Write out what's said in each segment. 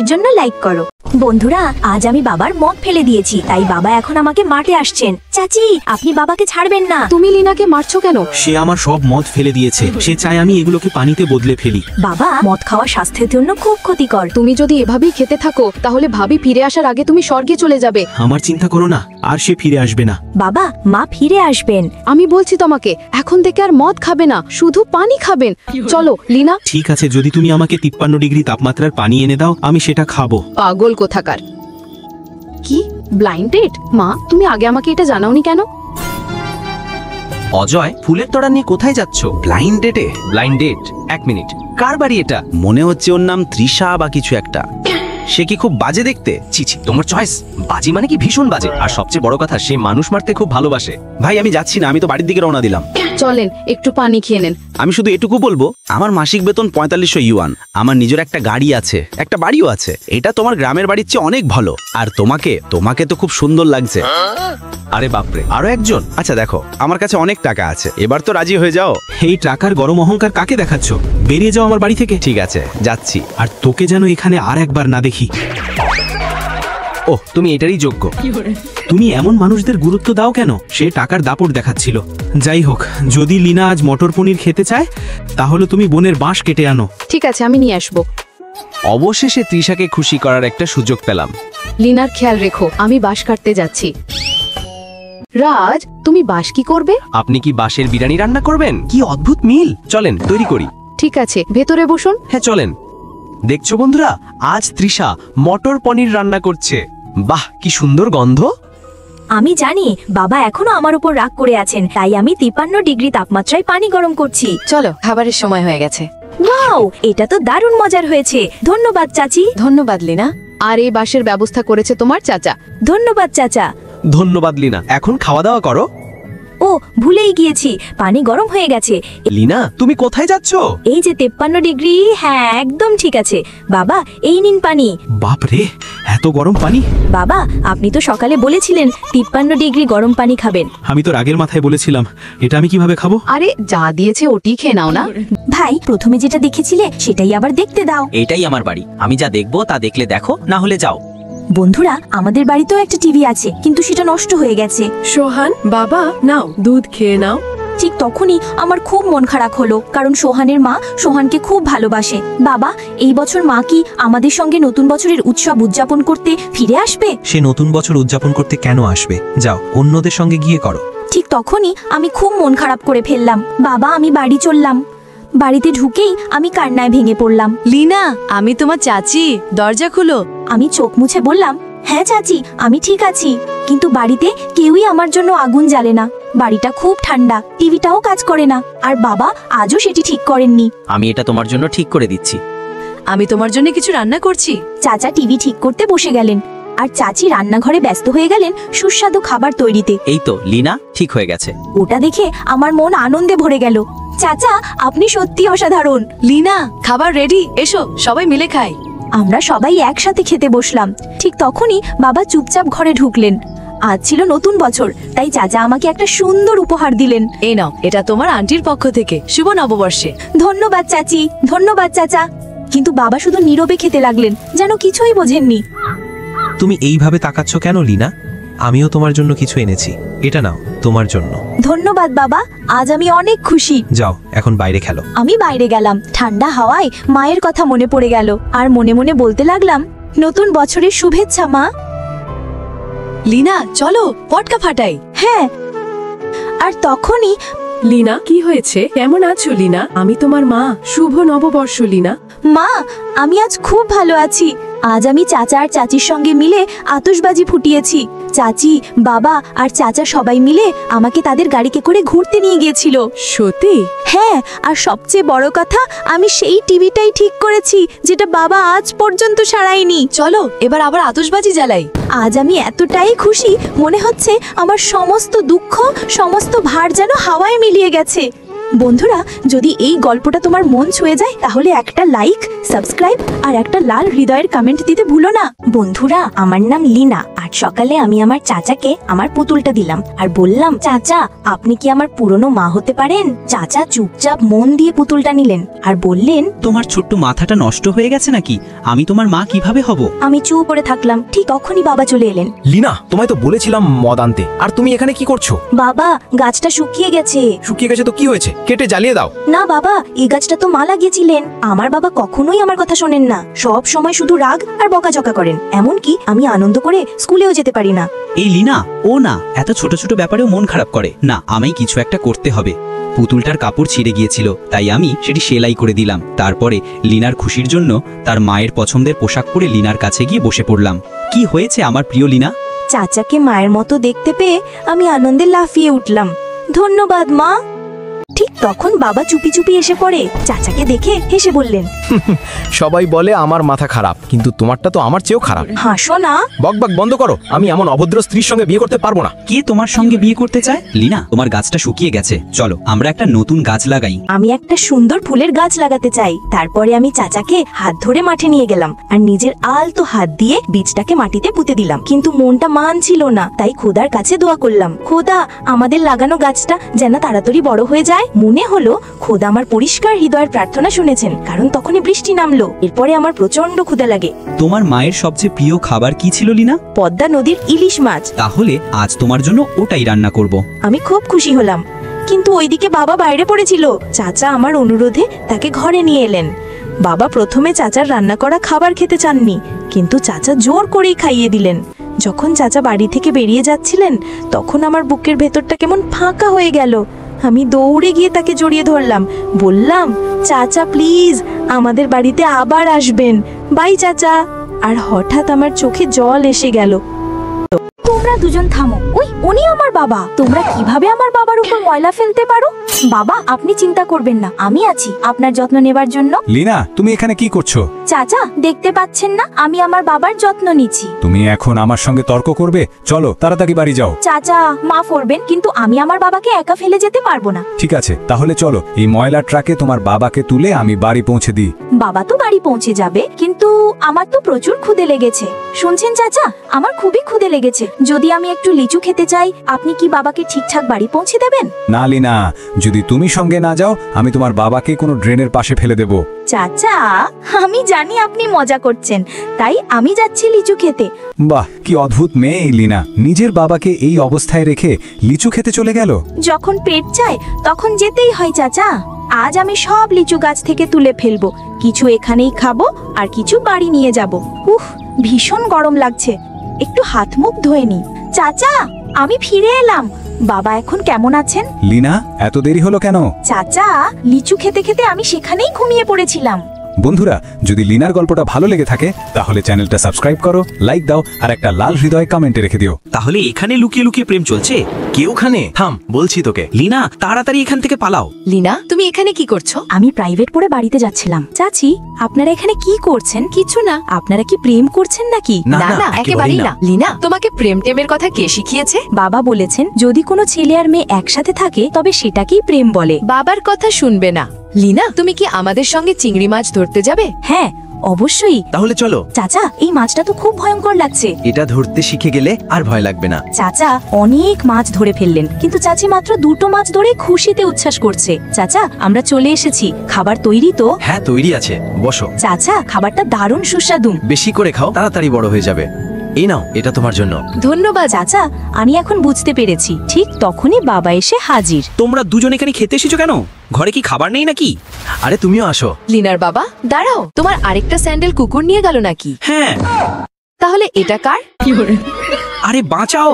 এর জন্য লাইক করো। বন্ধুরা, আজ আমি বাবার মদ ফেলে দিয়েছি, তাই বাবা এখন আমাকে মারতে আসছেন। চাচি, আপনি বাবাকে ছাড়বেন না। তুমি লিনাকে মারছো কেন? সে আমার সব মদ ফেলে দিয়েছে, সে চায় আমি এগুলোকে পানিতে বদলে ফেলি। বাবা, মদ খাওয়া স্বাস্থ্যের জন্য খুব ক্ষতিকর। তুমি যদি এভাবেই খেতে থাকো তাহলে ভাবি ফিরে আসার আগে তুমি স্বর্গে চলে যাবে। আমার চিন্তা করো না, আর সে ফিরে আসবে না। বাবা, মা ফিরে আসবেন। আমি বলছি তোমাকে, এখন থেকে আর মদ খাবে না, শুধু পানি খাবেন। চলো লিনা। ঠিক আছে, যদি তুমি আমাকে 53 ডিগ্রি তাপমাত্রার পানি এনে দাও, আমি সেটা খাবো। পাগল কোথাকার। কি ব্লাইন্ড ডেট? মা, তুমি আগে আমাকে এটা জানাওনি কেন? অজয়, ফুলের তোড়া নিয়ে কোথায় যাচ্ছ? ব্লাইন্ড ডেটে? Blind date? এক মিনিট, কার বাড়ি এটা? মনে হচ্ছে ওর নাম তৃষা বা কিছু একটা। সে কি খুব বাজে দেখতে? চিচি, তোমার চয়েস বাজি মানে কি ভীষণ বাজে। আর সবচেয়ে বড় কথা, সে মানুষ মারতে খুব ভালোবাসে। ভাই আমি যাচ্ছি না, আমি তো বাড়ির দিকে রওনা দিলাম। চলেন একটু পানি খেয়ে নেন। আমি শুধু এটুকু বলবো, আমার মাসিক বেতন 4500 ইউয়ান। আমার নিজের একটা গাড়ি আছে, একটা বাড়িও আছে। এটা তোমার গ্রামের বাড়ির চেয়ে অনেক ভালো। আর তোমাকে তো খুব সুন্দর লাগছে। আরে বাপরে, আরো একজন? আচ্ছা দেখো, আমার কাছে অনেক টাকা আছে, এবার তো রাজি হয়ে যাও। এই টাকার গরম অহংকার কাকে দেখাচ্ছ? বেরিয়ে যাও আমার বাড়ি থেকে। ঠিক আছে, যাচ্ছি। আর তোকে যেন এখানে আর একবার না দেখি। ওহ, তুমি এটারই যোগ্য। তুমি এমন মানুষদের গুরুত্ব দাও কেন? সে টাকার দাপট দেখাচ্ছিল। যাই হোক, যদি লিনা আজ মটর পনির খেতে চায়, তাহলে তুমি বোনের বাঁশ কেটে আনো। ঠিক আছে, আমি নিয়ে আসবো। অবশেষে তৃষাকে খুশি করার একটা সুযোগ পেলাম। লিনার খেয়াল রেখো, আমি বাঁশ কাটতে যাচ্ছি। রাজ, তুমি বাঁশ কি করবে? আপনি কি বাঁশের বিরিয়ানি রান্না করবেন? কি অদ্ভুত মিল! চলেন তৈরি করি। ঠিক আছে, ভেতরে বসুন। হ্যাঁ চলেন। দেখছো বন্ধুরা, আজ তৃষা মটর পনির রান্না করছে। বাহ, কি সুন্দর গন্ধ! আমি জানি বাবা এখনো আমার উপর রাগ করে আছেন, তাই আমি 53 ডিগ্রি তাপমাত্রায় পানি গরম করছি। চলো, খাবারের সময় হয়ে গেছে। ওয়াও, এটা তো দারুণ মজার হয়েছে। ধন্যবাদ চাচি। ধন্যবাদ লিনা। আর এই বাঁশের ব্যবস্থা করেছে তোমার চাচা। ধন্যবাদ চাচা। ধন্যবাদ লিনা। এখন খাওয়া দাওয়া করো। ও, ভুলেই গিয়েছি, পানি গরম হয়ে গেছে। লিনা, তুমি কোথায় যাচ্ছ? এই যে 53 ডিগ্রি। হ্যাঁ, একদম ঠিক আছে। বাবা, এই নিন পানি। বাপরে, এত গরম পানি! বাবা, আপনি তো সকালে বলেছিলেন 53 ডিগ্রি গরম পানি খাবেন। আমি তো রাগের মাথায় বলেছিলাম, এটা আমি কিভাবে খাবো? আরে যা দিয়েছে ওটি খেয়ে নাও না। ভাই, প্রথমে যেটা দেখেছিলে সেটাই আবার দেখতে দাও। এটাই আমার বাড়ি, আমি যা দেখবো তা দেখলে দেখো, না হলে যাও। বন্ধুরা, আমাদের বাড়িতেও একটা টিভি আছে, কিন্তু সেটা নষ্ট হয়ে গেছে। সোহান, বাবা নাও, দুধ খেয়ে নাও। ঠিক তখনই আমার খুব মন খারাপ হলো, কারণ সোহানের মা সোহানকে খুব ভালোবাসে। বাবা, এই বছর মা কি আমাদের সঙ্গে নতুন বছরের উৎসব উদযাপন করতে ফিরে আসবে? সে নতুন বছর উদযাপন করতে কেন আসবে? যাও, অন্যদের সঙ্গে গিয়ে করো। ঠিক তখনই আমি খুব মন খারাপ করে ফেললাম। বাবা, আমি বাড়ি চললাম। বাড়িতে ঢুকেই আমি কান্নায় ভেঙে পড়লাম। লিনা, আমি তোমার চাচি, দরজা খুলো। আমি চোখ মুছে বললাম, হ্যাঁ চাচি, আমি ঠিক আছি। কিন্তু বাড়িতে কেউই আমার জন্য আগুন জ্বালে না। বাড়িটা খুব ঠান্ডা, টিভিটাও কাজ করে না, আর বাবা আজও সেটি ঠিক করেননি। আমি এটা তোমার জন্য ঠিক করে দিচ্ছি। আমি তোমার জন্য কিছু রান্না করছি। চাচা টিভি ঠিক করতে বসে গেলেন, আর চাচি রান্নাঘরে ব্যস্ত হয়ে গেলেন সুস্বাদু খাবার তৈরিতে। এই তো লিনা, ঠিক হয়ে গেছে। ওটা দেখে আমার মন আনন্দে ভরে গেল। চাচা, আপনি সত্যি অসাধারণ। লিনা, খাবার রেডি, এসো সবাই মিলে খাই। আমরা সবাই একসাথে খেতে বসলাম। ঠিক তখনই বাবা চুপচাপ ঘরে ঢুকলেন। আজ ছিল নতুন বছর, তাই চাচা আমাকে একটা সুন্দর উপহার দিলেন। এই নাও, এটা তোমার আন্টির পক্ষ থেকে, শুভ নববর্ষে। ধন্যবাদ চাচি, ধন্যবাদ চাচা। কিন্তু বাবা শুধু নীরবে খেতে লাগলেন, যেন কিছুই বোঝেননি। তুমি এইভাবে তাকাচ্ছ কেন লিনা? আমিও তোমার জন্য কিছু এনেছি, এটা নাও, তোমার জন্য। ধন্যবাদ বাবা, আজ আমি অনেক খুশি। যাও, এখন বাইরে খেলো। আমি বাইরে গেলাম। ঠান্ডা হাওয়ায় মায়ের কথা মনে পড়ে গেল, আর মনে মনে বলতে লাগলাম, নতুন বছরের শুভেচ্ছা মা। লিনা, চলো পটকা ফাটাই। হ্যাঁ। আর তখনই, লিনা, কি হয়েছে? কেমন আছো লিনা? আমি তোমার মা। শুভ নববর্ষ লিনা। মা, আমি আজ খুব ভালো আছি। আজ আমি চাচা আর চাচির সঙ্গে মিলে আতশবাজি ফুটিয়েছি। চাচি, বাবা আর চাচা সবাই মিলে আমাকে তাদের গাড়িতে করে ঘুরতে নিয়ে গিয়েছিল। সত্যি? হ্যাঁ, আর সবচেয়ে বড় কথা, আমি সেই টিভিটাই ঠিক করেছি যেটা বাবা আজ পর্যন্ত সারায়নি। চলো এবার আবার আতশবাজি জ্বালাই। আজ আমি এতটাই খুশি, মনে হচ্ছে আমার সমস্ত দুঃখ, সমস্ত ভার যেন হাওয়ায় মিলিয়ে গেছে। বন্ধুরা, যদি এই গল্পটা তোমার মন ছুঁয়ে যায়, তাহলে একটা লাইক, সাবস্ক্রাইব আর একটা লাল হৃদয়ের কমেন্ট দিতে ভুলো না। বন্ধুরা, আমার নাম লিনা, আর সকালে আমি আমার চাচাকে আমার পুতুলটা দিলাম আর বললাম, চাচা আপনি কি আমার পুরনো মা হতে পারেন? চাচা চুপচাপ মন দিয়ে পুতুলটা নিলেন আর বললেন, তোমার ছোট্ট মাথাটা নষ্ট হয়ে গেছে নাকি? আমি তোমার মা কিভাবে হব? আমি চুপ করে থাকলাম। ঠিক তখনই বাবা চলে এলেন। লিনা, তোমায় তো বলেছিলাম মদ আনতে, আর তুমি এখানে কি করছো? বাবা, গাছটা শুকিয়ে গেছে। শুকিয়ে গেছে তো কি হয়েছে, কেটে জ্বালিয়ে দাও। না বাবা, এই গাছটা তো মা লাগিয়েছিলেন। আমার বাবা কখনোই আমার কথা শোনেন না, সব সময় শুধু রাগ আর বকাঝকা করেন। এমনকি আমি আনন্দ করে স্কুলেও যেতে পারি না। এই লিনা, ও না, এত ছোট ছোট ব্যাপারেও মন খারাপ করে না। আমি কিছু একটা করতে হবে। পুতুলটার কাপড় ছিঁড়ে গিয়েছিল, তাই আমি সেটি সেলাই করে দিলাম। তারপরে লিনার খুশির জন্য তার মায়ের পছন্দের পোশাক পরে লিনার কাছে গিয়ে বসে পড়লাম। কি হয়েছে আমার প্রিয় লিনা? চাচাকে মায়ের মতো দেখতে পেয়ে আমি আনন্দে লাফিয়ে উঠলাম। ধন্যবাদ মা। ঠিক তখন বাবা চুপি চুপি এসে পড়ে। চাচাকে দেখে হেসে বললেন, সবাই বলে আমার মাথা খারাপ, কিন্তু তোমারটা তো আমার চেয়েও খারাপ। হাসো না। বকবক বন্ধ করো, আমি এমন অভদ্র স্ত্রীর সঙ্গে বিয়ে করতে পারবো না। কে তোমার সঙ্গে বিয়ে করতে চায়? লিনা, তোমার গাছটা শুকিয়ে গেছে, চলো আমরা একটা নতুন গাছ লাগাই। আমি একটা সুন্দর ফুলের গাছ লাগাতে চাই। তারপরে আমি চাচাকে হাত ধরে মাঠে নিয়ে গেলাম আর নিজের আলতো হাত দিয়ে বীজটাকে মাটিতে পুঁতে দিলাম। কিন্তু মনটা মানছিল না, তাই খোদার কাছে দোয়া করলাম, খোদা আমাদের লাগানো গাছটা যেন তাড়াতাড়ি বড় হয়ে যায়। মনে হলো খোদা আমার পরিষ্কার হৃদয়ের প্রার্থনা শুনেছেন, কারণ তখনই বৃষ্টি নামলো। এরপরে আমার প্রচন্ড ক্ষুধা লাগে। তোমার মায়ের সবচেয়ে প্রিয় খাবার কি ছিল লিনা? পদ্মা নদীর ইলিশ মাছ। তাহলে আজ তোমার জন্য ওটাই রান্না করব। আমি খুব খুশি হলাম, কিন্তু ওইদিকে বাবা বাইরে পড়েছিল। চাচা আমার অনুরোধে তাকে ঘরে নিয়ে এলেন। বাবা প্রথমে চাচার রান্না করা খাবার খেতে চাননি, কিন্তু চাচা জোর করেই খাইয়ে দিলেন। যখন চাচা বাড়ি থেকে বেরিয়ে যাচ্ছিলেন, তখন আমার বুকের ভেতরটা কেমন ফাঁকা হয়ে গেল। আমি দৌড়ে গিয়ে তাকে জড়িয়ে ধরলাম, বললাম, চাচা প্লিজ আমাদের বাড়িতে আবার আসবেন, বাই চাচা। আর হঠাৎ আমার চোখে জল এসে গেল। তোমরা দুজন থামো, উনি আমার বাবা। তোমরা কিভাবে আমার বাবার উপর ময়লা ফেলতে পারো? বাবা আপনি চিন্তা করবেন না, আমি আছি আপনার যত্ন নেবার জন্য। লিনা, তুমি এখানে কি করছো? চাচা দেখতে পাচ্ছেন না আমি আমার বাবার যত্ন নিচ্ছি। তুমি এখন আমার সঙ্গে তর্ক করবে? চলো তাড়াতাড়ি বাড়ি যাও। চাচা মাফ করবেন, কিন্তু আমি আমার বাবাকে একা ফেলে যেতে পারবো না। ঠিক আছে, তাহলে চলো এই ময়লার ট্রাকে তোমার বাবাকে তুলে আমি বাড়ি পৌঁছে দিই। বাবা তো বাড়ি পৌঁছে যাবে, কিন্তু আমার তো প্রচুর ক্ষুধে লেগেছে। শুনছেন চাচা, আমার খুবই ক্ষুধে লেগেছে। যদি আমি একটু লিচু খেতে চাই, আপনি কি বাবাকে ঠিকঠাক বাড়ি পৌঁছে দেবেন? না লিনা, যদি তুমি সঙ্গে না যাও আমি তোমার বাবাকে কোনো ড্রেনের পাশে ফেলে দেব। চাচা আমি জানি আপনি মজা করছেন, তাই আমি যাচ্ছি লিচু খেতে। বাহ, কি অদ্ভুত মেয়ে এই লিনা, নিজের বাবাকে এই অবস্থায় রেখে লিচু খেতে চলে গেল। যখন পেট চায় তখন যেতেই হয় চাচা। আজ আমি সব লিচু গাছ থেকে তুলে ফেলবো, কিছু এখানেই খাবো আর কিছু বাড়ি নিয়ে যাব। ভীষণ গরম লাগছে, একটু হাত মুখ ধুয়ে নি। চাচা আমি ফিরে এলাম, বাবা এখন কেমন আছেন? লিনা, এত দেরি হলো কেন? চাচা লিচু খেতে খেতে আমি সেখানেই ঘুমিয়ে পড়েছিলাম। বন্ধুরা, যদি লিনার গল্পটা ভালো লেগে থাকে তাহলে চ্যানেলটা সাবস্ক্রাইব করো, লাইক দাও আর একটা লাল হৃদয় কমেন্টে রেখে দিও। তাহলে এখানে লুকিয়ে লুকিয়ে প্রেম চলছে? কেউখানে থাম, বলছি তোকে। লিনা, তাড়াতাড়ি এখান থেকে পালাও। লিনা, তুমি এখানে কি করছো? আমি প্রাইভেট পড়ে বাড়িতে যাচ্ছিলাম। চাচি আপনারা এখানে কি করছেন? কিছু না। আপনারা কি প্রেম করছেন নাকি? না, না না, না, একেবারেই না। লিনা, তোমাকে প্রেম টেমের কথা কে শিখিয়েছে? বাবা বলেছেন যদি কোনো ছেলে আর মেয়ে একসাথে থাকে তবে সেটাকেই প্রেম বলে। বাবার কথা শুনবে না। লিনা, তুমি কি আমাদের সঙ্গে চিংড়ি মাছ ধরতে যাবে? হ্যাঁ অবশ্যই। তাহলে চলো। চাচা এই মাছটা তো খুব ভয়ঙ্কর লাগছে। এটা ধরতে শিখে গেলে আর ভয় লাগবে না। চাচা অনেক মাছ ধরে ফেললেন, কিন্তু চাচি মাত্র দুটো মাছ ধরে খুশিতে উচ্ছ্বাস করছে। চাচা আমরা চলে এসেছি, খাবার তৈরি তো? হ্যাঁ তৈরি আছে, বসো। চাচা খাবারটা দারুণ সুস্বাদু। বেশি করে খাও, তাড়াতাড়ি বড় হয়ে যাবে। এই নাও, এটা তোমার জন্য। ধন্যবাদ চাচা, আমি এখন বুঝতে পেরেছি। ঠিক তখনই বাবা এসে হাজির। তোমরা দুজন এখানে খেতে এসেছো কেন? ঘরে কি খাবার নেই নাকি? আরে তুমিও আসো। লিনার বাবা দাঁড়াও, তোমার আরেকটা স্যান্ডেল কুকুর নিয়ে গেল নাকি? হ্যাঁ। তাহলে এটা কার? আরে বাঁচাও।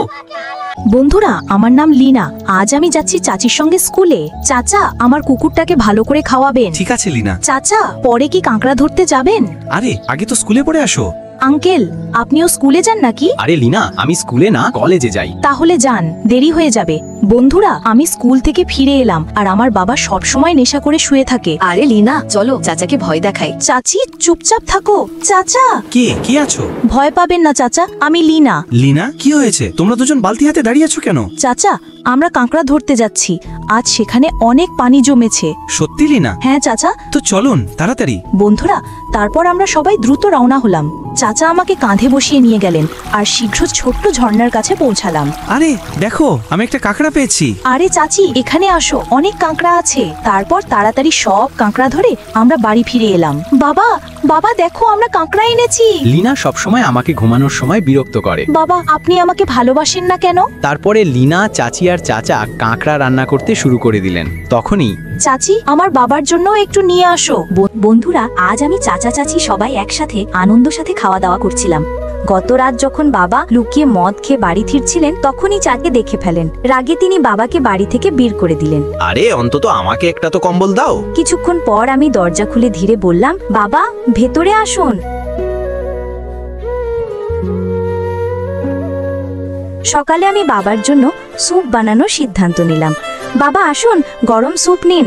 বন্ধুরা আমার নাম লিনা, আজ আমি যাচ্ছি চাচির সঙ্গে স্কুলে। চাচা আমার কুকুরটাকে ভালো করে খাওয়াবেন। ঠিক আছে লিনা। চাচা পরে কি কাঁকড়া ধরতে যাবেন? আরে আগে তো স্কুলে পড়ে আসো। আঙ্কেল আপনিও স্কুলে যান নাকি? আরে লিনা, আমি স্কুলে না কলেজে যাই। তাহলে যান, দেরি হয়ে যাবে। বন্ধুরা, আমি স্কুল থেকে ফিরে এলাম আর আমার বাবা সব সময় নেশা করে শুয়ে থাকে। আরে লিনা, চলো চাচাকে ভয় দেখাই। চাচি চুপচাপ থাকো। চাচা, কে আছো? ভয় পাবেন না চাচা, আমি লিনা। লিনা, কি হয়েছে? তোমরা দুজন বালতি হাতে দাঁড়িয়ে আছো কেন? চাচা, আমরা কাঁকড়া ধরতে যাচ্ছি। আজ সেখানে অনেক পানি জমেছে। সত্যি লিনা? হ্যাঁ চাচা। তো চলুন তাড়াতাড়ি। বন্ধুরা, তারপর আমরা সবাই দ্রুত রওনা হলাম। চাচা আমাকে কাঁধে বসিয়ে নিয়ে গেলেন আর শীঘ্র ছোট্ট ঝর্ণার কাছে পৌঁছালাম। আরে দেখো, আমি একটা কাঁকড়া পেয়েছি। আরে চাচি, এখানে আসো, অনেক কাঁকড়া আছে। তারপর তাড়াতাড়ি সব কাঁকড়া ধরে আমরা বাড়ি ফিরে এলাম। বাবা, বাবা দেখো, আমরা কাঁকড়া এনেছি। লিনা সবসময় আমাকে ঘুমানোর সময় বিরক্ত করে। বাবা, আপনি আমাকে ভালোবাসেন না কেন? তারপরে লিনা, চাচি আর চাচা কাঁকড়া রান্না করতে শুরু করে দিলেন। তখনই চাচি, আমার বাবার জন্য একটু নিয়ে আসো। বন্ধুরা, আজ আমি চাচা চাচি সবাই একসাথে আনন্দ সাথে খাওয়া দাওয়া করছিলাম। গত রাত যখন বাবা লুকিয়ে মদ খেয়ে বাড়ি ফিরছিলেন, তখনই চাকে দেখে ফেলেন। রাগে তিনি বাবাকে বাড়ি থেকে বের করে দিলেন। আরে অন্তত আমাকে একটা তো কম্বল দাও। কিছুক্ষণ পর আমি দরজা খুলে ধীরে বললাম, বাবা ভেতরে আসুন। সকালে আমি বাবার জন্য স্যুপ বানানোর সিদ্ধান্ত নিলাম। বাবা আসুন, গরম স্যুপ নিন,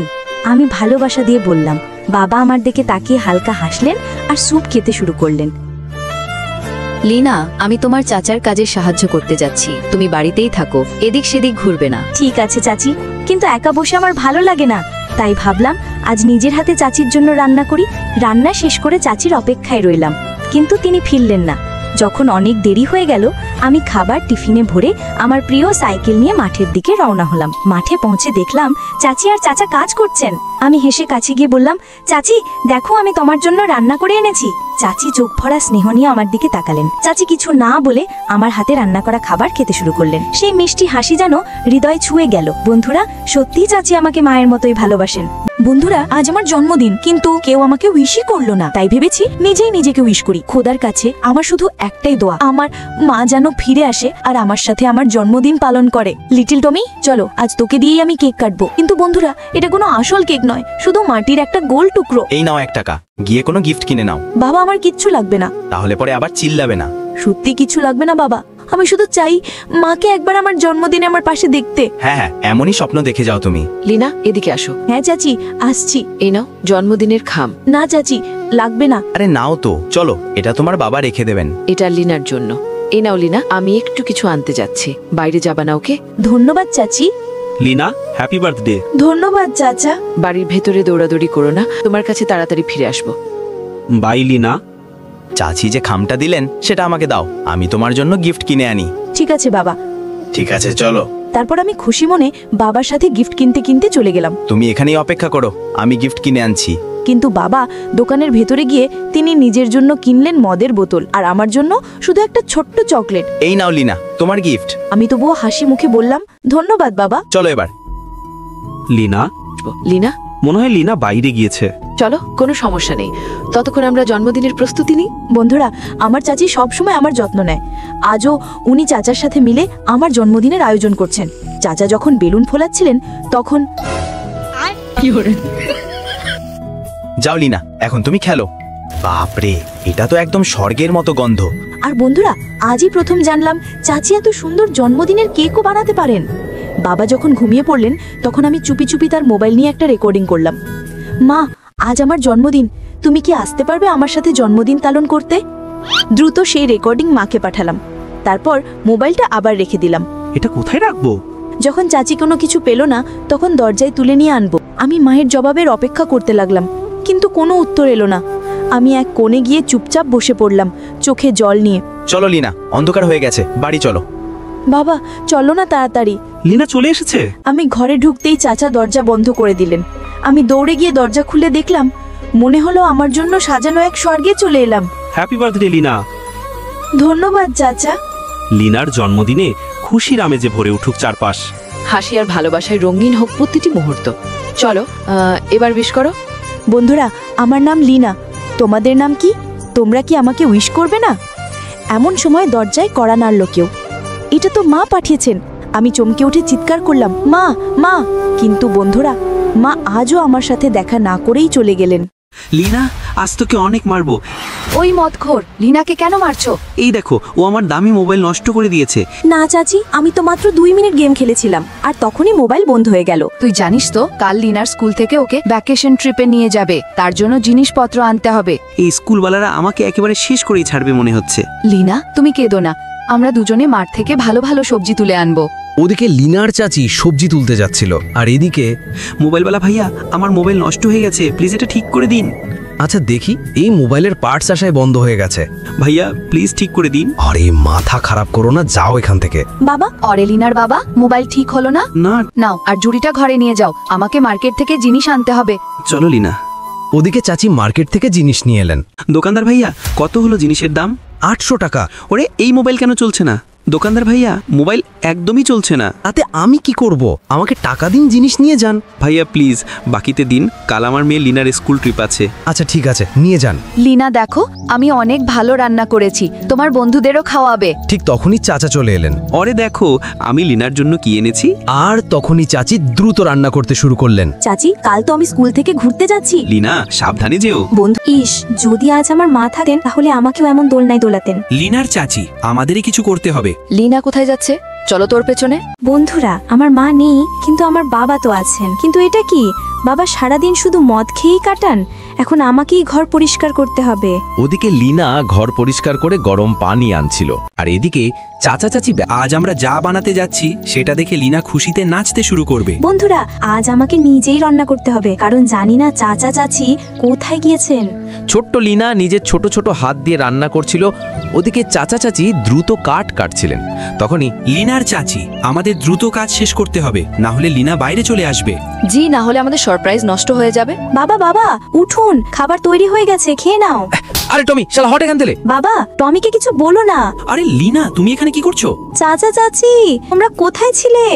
আমি ভালোবাসা দিয়ে বললাম। বাবা আমার দিকে তাকিয়ে হালকা হাসলেন আর স্যুপ খেতে শুরু করলেন। লিনা, আমি তোমার চাচার কাজে সাহায্য করতে যাচ্ছি, তুমি বাড়িতেই থাকো, এদিক সেদিক ঘুরবে না। ঠিক আছে চাচি, কিন্তু একা বসে আমার ভালো লাগে না, তাই ভাবলাম আজ নিজের হাতে চাচির জন্য রান্না করি। রান্না শেষ করে চাচির অপেক্ষায় রইলাম, কিন্তু তিনি ফিরলেন না। যখন অনেক দেরি হয়ে গেল, আমি খাবার টিফিনে ভরে আমার প্রিয় সাইকেল নিয়ে মাঠের দিকে রওনা হলাম। মাঠে পৌঁছে দেখলাম চাচি আর চাচা কাজ করছেন। আমি হেসে কাছে গিয়ে বললাম, চাচি দেখো, আমি তোমার জন্য রান্না করে এনেছি। চাচি চোখ ভরা স্নেহ নিয়ে আমার দিকে তাকালেন। চাচি কিছু না বলে আমার হাতে রান্না করা খাবার খেতে শুরু করলেন। সেই মিষ্টি হাসি যেন হৃদয় ছুঁয়ে গেল। বন্ধুরা, সত্যিই চাচি আমাকে মায়ের মতোই ভালোবাসেন। বন্ধুরা, আজ আমার জন্মদিন, কিন্তু কেউ আমাকে উইশই করলো না। তাই ভেবেছি নিজেই নিজেকে উইশ করি। খোদার কাছে আমার শুধু একটাই দোয়া, আমার মা যেন ফিরে আসে আর আমার সাথে আমার জন্মদিন পালন করে। লিটল টমি, চলো আজ তোকে দিয়েই আমি কেক কাটবো। কিন্তু বন্ধুরা, এটা কোনো আসল কেক নয়, শুধু মাটির একটা গোল টুকরো। এই নাও 1 টাকা, গিয়ে কোনো গিফট কিনে নাও। বাবা, আমার কিচ্ছু লাগবে না। তাহলে পরে আবার চিল্লাবে না। সত্যি কিছু লাগবে না বাবা, আমি শুধু চাই মাকে একবার আমার জন্মদিনে আমার পাশে দেখতে। হ্যাঁ, এমনই স্বপ্ন দেখে যাও তুমি। লিনা, এদিকে আসো। হ্যাঁ চাচি, আসছি। এই নাও জন্মদিনের খাম। না চাচি, লাগবে না। আরে নাও তো, চলো, এটা তোমার বাবা রেখে দেবেন। এটা লিনার জন্য। এই নাও লিনা, আমি একটু কিছু আনতে যাচ্ছি, বাইরে যাবা না ওকে? ধন্যবাদ চাচি। Lina, happy birthday. ধন্যবাদ চাচা। বাড়ির ভেতরে দৌড়াদৌড়ি করো না, তোমার কাছে তাড়াতাড়ি ফিরে আসবো। বাই লিনা। চাচি যে খামটা দিলেন সেটা আমাকে দাও, আমি তোমার জন্য গিফট কিনে আনি। ঠিক আছে বাবা। ঠিক আছে, চলো। তারপর আমি খুশি মনে বাবার সাথে গিফট কিনতে কিনতে চলে গেলাম। তুমি এখানেই অপেক্ষা করো, আমি গিফট কিনে আনছি। কিন্তু বাবা দোকানের ভেতরে গিয়ে তিনি নিজের জন্য কিনলেন মদের বোতল আর আমার জন্য শুধু একটা ছোট্ট চকলেট। এই নাও লিনা, তোমার গিফট। আমি তবুও হাসি মুখে বললাম, ধন্যবাদ বাবা। চলো এবার। লিনা, লিনা, মনে হয় লিনা বাইরে গিয়েছে। চলো, কোনো সমস্যা নেই, ততক্ষণ আমরা জন্মদিনের প্রস্তুতি নিই। বন্ধুরা, আমার চাচি সবসময় আমার যত্ন নেয়। আজও উনি চাচার সাথে মিলে আমার জন্মদিনের আয়োজন করছেন। চাচা যখন বেলুন ফোলাচ্ছিলেন তখন যাও লিনা, এখন তুমি খেলো। বাপরে, এটা তো একদম স্বর্গের মতো গন্ধ। আর বন্ধুরা, আজই প্রথম জানলাম চাচি এত সুন্দর জন্মদিনের কেকও বানাতে পারেন। বাবা যখন ঘুমিয়ে পড়লেন তখন আমি চুপি চুপি তার মোবাইল নিয়ে একটা রেকর্ডিং করলাম। মা, আজ আমার জন্মদিন, তুমি কি আসতে পারবে আমার সাথে জন্মদিন পালন করতে? দ্রুত সেই রেকর্ডিং মাকে পাঠালাম। তারপর মোবাইলটা আবার রেখে দিলাম। এটা কোথায় রাখবো? যখন চাচি কোনো কিছু পেল না তখন দরজায় তুলে নিয়ে আনবো। আমি মায়ের জবাবের অপেক্ষা করতে লাগলাম, কিন্তু কোনো উত্তর এলো না। আমি এক কোণে গিয়ে চুপচাপ বসে পড়লাম, চোখে জল নিয়ে। চলো লিনা, অন্ধকার হয়ে গেছে, বাড়ি চলো। বাবা চলো না তাড়াতাড়ি। লিনা চলে এসেছে। আমি ঘরে ঢুকতেই চাচা দরজা বন্ধ করে দিলেন। আমি দৌড়ে গিয়ে দরজা খুলে দেখলাম, মনে হলো আমার জন্য সাজানো এক স্বর্গে চলে এলাম। Happy birthday Lina. ধন্যবাদ চাচা। লিনার জন্মদিনে খুশির আমেজে ভরে উঠুক চারপাশ। হাসি আর ভালোবাসায় রঙিন হোক প্রতিটি মুহূর্ত। চলো এবার উইশ করো। বন্ধুরা, আমার নাম লিনা, তোমাদের নাম কি? তোমরা কি আমাকে উইশ করবে না? এমন সময় দরজায় কড়া নাড়ল কেউ। এটা তো মা পাঠিয়েছেন। আমি চমকে উঠে চিৎকার করলাম, মা মা! কিন্তু বন্ধুরা, মা আজও আমার সাথে দেখা না করেই চলে গেলেন। লিনা আজ তোকে অনেক মারবো। ওই মদখোর, লিনাকে কেন মারছো? এই দেখো, ও আমার দামি মোবাইল নষ্ট করে দিয়েছে। না চাচি, আমি তো মাত্র 2 মিনিট গেম খেলেছিলাম আর তখনই মোবাইল বন্ধ হয়ে গেল। তুই জানিস তো কাল লিনার স্কুল থেকে ওকে ভ্যাকেশন ট্রিপে নিয়ে যাবে, তার জন্য জিনিসপত্র আনতে হবে। এই স্কুলওয়ালারা আমাকে একেবারে শেষ করেই ছাড়বে মনে হচ্ছে। লিনা তুমি কেঁদো না, আমরা দুজনে মাঠ থেকে ভালো ভালো সবজি তুলে আনবো। ওদিকে লিনার চাচি সবজি তুলতে যাচ্ছিল, আর এদিকে মোবাইলওয়ালা ভাইয়া, আমার মোবাইল নষ্ট হয়ে গেছে, প্লিজ এটা ঠিক করে দিন। আচ্ছা দেখি, এই মোবাইলের পার্টস আসায় বন্ধ হয়ে গেছে। ভাইয়া প্লিজ ঠিক করে দিন। আরে মাথা খারাপ করো না, যাও এখান থেকে। বাবা, অরে লিনার বাবা, মোবাইল ঠিক হলো না? না। নাও আর জুড়িটা ঘরে নিয়ে যাও, আমাকে মার্কেট থেকে জিনিস আনতে হবে। চলো লিনা। ওদিকে চাচি মার্কেট থেকে জিনিস নিয়ে এলেন। দোকানদার ভাইয়া, কত হলো জিনিসের দাম? 800 টাকা। ওরে, এই মোবাইল কেন চলছে না? দোকানদার ভাইয়া, মোবাইল একদমই চলছে না। তাতে আমি কি করব? আমাকে টাকা দিন, জিনিস নিয়ে যান। ভাইয়া প্লিজ বাকিতে দিন, কাল আমার মেয়ে লিনার স্কুল ট্রিপ আছে। আচ্ছা ঠিক আছে, নিয়ে যান। লিনা দেখো, আমি অনেক ভালো রান্না করেছি, তোমার বন্ধুদেরও খাওয়াবে। ঠিক তখনই চাচা চলে এলেন। ওরে দেখো, আমি লিনার জন্য কি এনেছি। আর তখনই চাচি দ্রুত রান্না করতে শুরু করলেন। চাচি, কাল তো আমি স্কুল থেকে ঘুরতে যাচ্ছি। লিনা সাবধানে যেও। বন্ধু, যদি আজ আমার মা থাকতেন তাহলে আমাকেও এমন দোলনায় দোলাতেন। লিনার চাচি, আমাদেরই কিছু করতে হবে। লিনা কোথায় যাচ্ছে? চলো তোর পেছনে। বন্ধুরা, আমার মা নেই কিন্তু আমার বাবা তো আছেন। কিন্তু এটা কি, বাবা সারাদিন শুধু মদ খেয়েই কাটান, এখন আমাকেই ঘর পরিষ্কার করতে হবে। ওদিকে লিনা ঘর পরিষ্কার করে গরম পানি আনছিল, আর এদিকে চাচা চাচি আজ আমরা যা বানাতে যাচ্ছি সেটা দেখে লিনা খুশিতে নাচতে শুরু করবে। বন্ধুরা, আজ আমাকে নিজেই রান্না করতে হবে, কারণ জানি না চাচা চাচি কোথায় গিয়েছেন। ছোট্ট লিনা নিজের ছোট ছোট হাত দিয়ে রান্না করছিল, ওদিকে চাচা চাচি দ্রুত কাঠ কাটছিলেন। তখনই লিনার চাচি, আমাদের দ্রুত কাজ শেষ করতে হবে, না হলে লিনা বাইরে চলে আসবে। জি, না হলে আমাদের সারপ্রাইজ নষ্ট হয়ে যাবে। বাবা বাবা উঠুন, খাবার তৈরি হয়ে গেছে, খেয়ে নাও। আরে টমি, শালা হট এখান থেকে। বাবা, টমিকে কিছু বলো না। আরে লিনা, তুমি এখানে কি করছো? চাচা চাচি, তোমরা কোথায় ছিলে?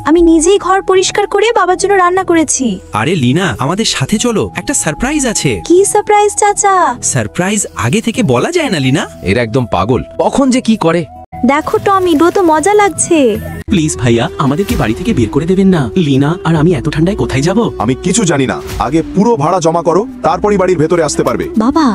আমি নিজেই ঘর পরিষ্কার করে বাবার জন্য রান্না করেছি। আরে লিনা, আমাদের সাথে চলো, একটা সারপ্রাইজ আছে। কি সারপ্রাইজ চাচা? সারপ্রাইজ আগে থেকে বলা যায় না লিনা। এরা একদম পাগল, কখন যে কি করে। দেখো টমি, তো মজা লাগছে। প্লিজ ভাইয়া, আমাদেরকে বাড়ি থেকে বের করে দেবেন না। লিনা আর আমি এত ঠান্ডায় কোথায় যাব? আমি কিছু জানি না, আগে পুরো ভাড়া জমা করো, তারপরই বাড়ির ভেতরে আসতে পারবে। বাবা,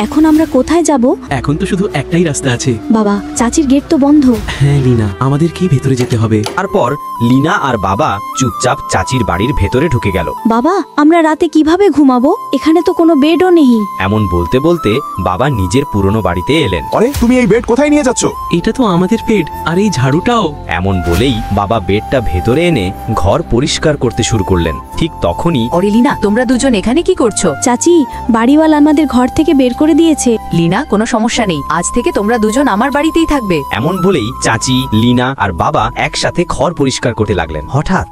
এখন আমরা কোথায় যাব? এখন তো শুধু একটাই রাস্তা আছে। বাবা, চাচির গেট তো বন্ধ। হ্যাঁ লিনা, আমাদের কি ভেতরে যেতে হবে। তারপর লিনা আর বাবা চুপচাপ চাচির বাড়ির ভেতরে ঢুকে গেল। বাবা, আমরা রাতে কিভাবে ঘুমাবো? এখানে তো কোনো বেডও নেই। এমন বলতে বলতে বাবা নিজের পুরনো বাড়িতে এলেন। আরে তুমি এই বেড কোথায় নিয়ে যাচ্ছ? এটা তো আমাদের বেড, আর এই ঝাড়ুটাও। এমন বলেই বাবা বেডটা ভেতরে এনে ঘর পরিষ্কার করতে শুরু করলেন। ঠিক তখনই অরে লিনা, তোমরা দুজন এখানে কি করছো? চাচি, বাড়িওয়ালা আমাদের ঘর থেকে বের করে দিয়েছে। লিনা, কোনো সমস্যা নেই, আজ থেকে তোমরা দুজন আমার বাড়িতেই থাকবে। এমন বলেই চাচি, লিনা আর বাবা একসাথে ঘর পরিষ্কার করতে লাগলেন। হঠাৎ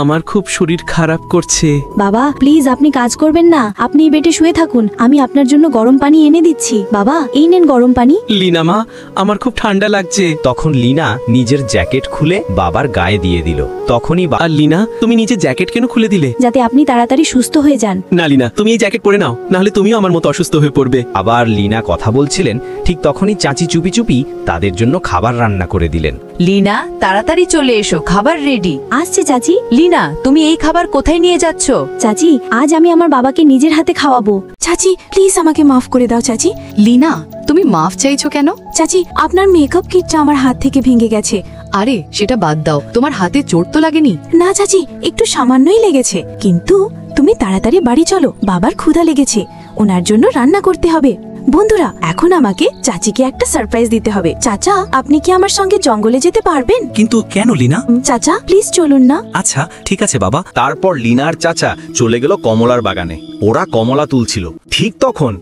আমার খুব শরীর খারাপ করছে। বাবা প্লিজ, আপনি কাজ করবেন না, আপনি এই বেডে শুয়ে থাকুন, আমি আপনার জন্য গরম পানি এনে দিচ্ছি। বাবা, এই নেন গরম পানি। লিনা মা, আমার খুব ঠান্ডা লাগছে। তখন লিনা নিজের জ্যাকেট খুলে বাবার গায়ে দিয়ে দিল। তখনই আর লিনা, তুমি নিজের জ্যাকেট কেন খুলে দিলে? যাতে আপনি তাড়াতাড়ি সুস্থ হয়ে যান। না লিনা, তুমি এই জ্যাকেট পরে নাও, নাহলে তুমিও আমার মতো অসুস্থ হয়ে পড়বে। আবার লিনা কথা বলছিলেন, ঠিক তখনই চাচি চুপি চুপি তাদের জন্য খাবার রান্না করে দিলেন। লিনা, তাড়াতাড়ি চলে এসো, খাবার রেডি। আসছে চাচি। লিনা, তুমি এই খাবার কোথায় নিয়ে যাচ্ছ? চাচি, আজ আমি আমার বাবাকে নিজের হাতে খাওয়াবো। চাচি প্লিজ আমাকে মাফ করে দাও। চাচি। লিনা, তুমি মাফ চাইছো কেন? চাচি, আপনার মেকআপ কিটটা আমার হাত থেকে ভেঙে গেছে। আরে সেটা বাদ দাও, তোমার হাতে চোট তো লাগেনি? না চাচি, একটু সামান্যই লেগেছে। কিন্তু তুমি তাড়াতাড়ি বাড়ি চলো, বাবার ক্ষুধা লেগেছে, ওনার জন্য রান্না করতে হবে। বন্ধুরা, এখন আমাকে চাচিকে একটা সারপ্রাইজ দিতে হবে। চাচা, আপনি কি আমার সঙ্গে জঙ্গলে যেতে পারবেন? কিন্তু কেন লিনা? চাচা প্লিজ চলুন না। আচ্ছা ঠিক আছে বাবা। তারপর লিনার চাচা চলে গেল কমলার বাগানে। ওরা কমলা তুলছিল। ঠিক তখন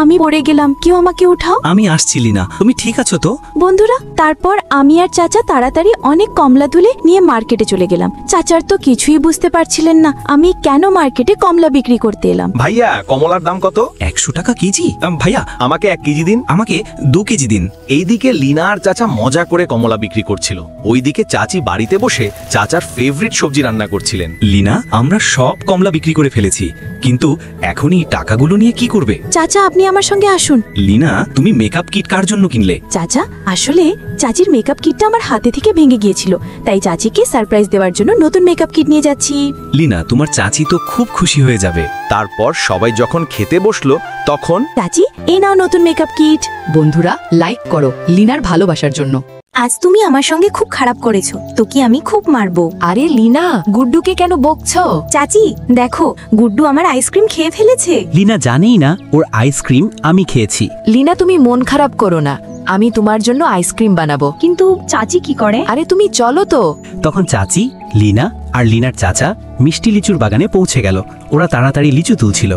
আমি পড়ে গেলাম, কেউ আমাকে উঠাও। আমি আসছি লিনা, তুমি ঠিক আছো তো? বন্ধুরা, তারপর আমি আর চাচা তাড়াতাড়ি অনেক কমলা তুলে নিয়ে মার্কেটে চলে গেলাম। চাচার তো কিছুই বুঝতে পারছিলেন না আমি কেন মার্কেটে কমলা বিক্রি করতে এলাম। ভাইয়া, কমলার দাম কত? 100 টাকা কেজি। ভাইয়া, আমাকে 1 কেজি দিন। আমাকে 2 কেজি দিন। এইদিকে লিনার চাচা মজা করে কমলা বিক্রি করছিল, ওইদিকে চাচি বাড়িতে বসে চাচার ফেভারিট সবজি রান্না করছিলেন। লিনা, আমরা সব কমলা বিক্রি করে ফেলেছি, কিন্তু এখনই টাকাগুলো নিয়ে কি করবে? চাচা আপনি আমার সঙ্গে আসুন। লিনা, তুমি মেকআপ কিট কার জন্য কিনলে? চাচা আসলে চাচির মেকআপ কিটটা আমার হাতে থেকে ভেঙে গিয়েছিল, তাই চাচিকে সারপ্রাইজ দেওয়ার জন্য নতুন মেকআপ কিট নিয়ে যাচ্ছি। লিনা, তোমার চাচি তো খুব খুশি হয়ে যাবে। তারপর সবাই যখন খেতে বসলো তখন চাচি এই নাও নতুন মেকআপ কিট। বন্ধুরা লাইক করো লিনার ভালোবাসার জন্য। আজ তুমি আমার সঙ্গে খুব খারাপ করেছো, তোকে আমি খুব মারবো। আরে লিনা, গুড্ডুকে কেন বকছো? চাচি দেখো, গুড্ডু আমার আইসক্রিম খেয়ে ফেলেছে। লিনা জানেই না ওর আইসক্রিম আমি খেয়েছি। লিনা তুমি মন খারাপ করো না, আমি তোমার জন্য আইসক্রিম বানাবো। কিন্তু চাচি কি করে? আরে তুমি চলো তো। তখন চাচি, লিনা আর লিনার চাচা মিষ্টি লিচুর বাগানে পৌঁছে গেল। ওরা তাড়াতাড়ি লিচু তুলছিল।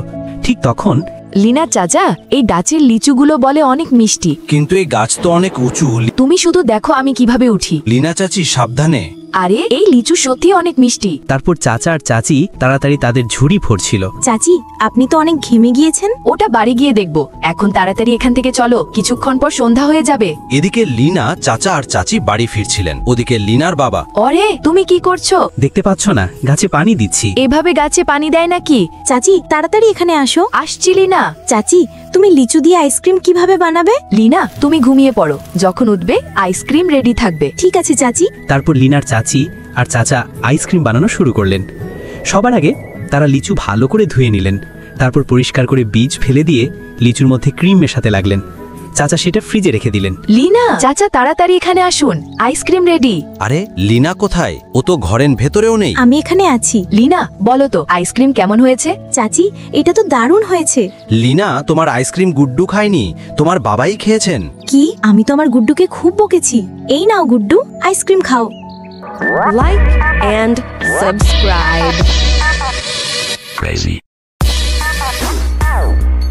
ঠিক তখন লিনার চাচা, এই গাছের লিচুগুলো বলে অনেক মিষ্টি, কিন্তু এই গাছ তো অনেক উঁচু। তুমি শুধু দেখো আমি কিভাবে উঠি। লিনা চাচি সাবধানে। আরে এই লিচু সত্যি অনেক মিষ্টি। তারপর চাচা আর চাচি তাড়াতাড়ি তাদের ঝুড়ি ভরছিল। চাচি আপনি তো অনেক ঘেমে গিয়েছেন। ওটা বাড়ি গিয়ে দেখবো, এখন তাড়াতাড়ি এখান থেকে চলো, কিছুক্ষণ পর সন্ধ্যা হয়ে যাবে। এদিকে লিনা, চাচা আর চাচি বাড়ি ফিরছিলেন। ওদিকে লিনার বাবা। অরে তুমি কি করছো? দেখতে পাচ্ছ না গাছে পানি দিচ্ছি। এভাবে গাছে পানি দেয় নাকি? চাচি তাড়াতাড়ি এখানে আসো। আসছি লিনা। চাচি তুমি লিচু দিয়ে আইসক্রিম কিভাবে বানাবে? লিনা তুমি ঘুমিয়ে পড়ো, যখন উঠবে আইসক্রিম রেডি থাকবে। ঠিক আছে চাচি। তারপর লিনার চাচি আর চাচা আইসক্রিম বানানো শুরু করলেন। সবার আগে তারা লিচু ভালো করে ধুয়ে নিলেন। তারপর পরিষ্কার করে বীজ ফেলে দিয়ে লিচুর মধ্যে ক্রিম মেশাতে লাগলেন। চাচা সেটা ফ্রিজে রেখে দিলেন। লিনা চাচা তাড়াতাড়ি এখানে আসুন, আইসক্রিম রেডি। আরে লিনা কোথায়? ও তো ঘরের ভেতরেও নেই। আমি এখানে আছি। লিনা বলো তো আইসক্রিম কেমন হয়েছে? চাচি এটা তো দারুণ হয়েছে। লিনা, তোমার আইসক্রিম গুড্ডু খায়নি, তোমার বাবাই খেয়েছেন। কি? আমি তো আমার গুড্ডুকে খুব বকেছি। এই নাও গুড্ডু, আইসক্রিম খাও। Like and subscribe.